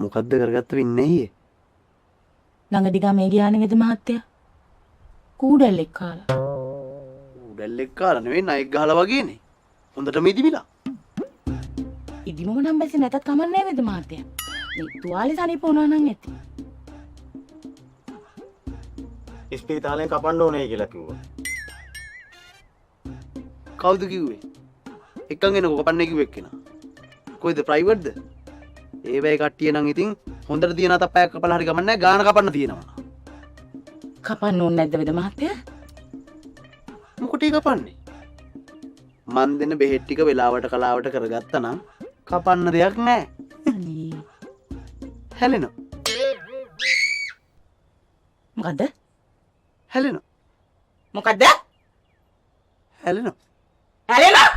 මොකද්ද කරගත්ත වෙන්නේ අයියේ? ළඟදි ගමේ ගියානේ වෙද මහත්තයා. කූඩල්ලෙක් කාලා. උඩල්ලෙක් කාලා නෙවෙයි නයෙක් ගහලා වගේනේ. හොඳටම ඉදිමිලා. ඉදිමම නම් බැසේ නැතත් කමන්නේ වෙද මහත්තයා. මේ තුවාලේ සනීප වුණා නම් ඇති. ඉස්පිරිතාලෙන් කපන්න ඕනේ කියලා කිව්වා. කවුද කිව්වේ? එක්කන් එනකො කපන්නේ කිව්වෙක් කෙනා. කොයිද ප්‍රයිවට්ද? ඒ වෙයි කට්ටිය නම් ඉතින් හොඳට තියන තප්පයක් කපලා හරි ගමන්නේ නැහැ ගාන කපන්න තියෙනවා. කපන්න ඕනේ නැද්ද වෙද මහත්තයා? මොකටද කපන්නේ? මන් දෙන බෙහෙත් ටික වෙලාවට කලාවට කරගත්තා නම් කපන්න දෙයක් නැහැ. අනේ හැලෙනවා. මොකද්ද? හැලෙනවා. මොකද්ද? හැලෙනවා. හැලෙනවා.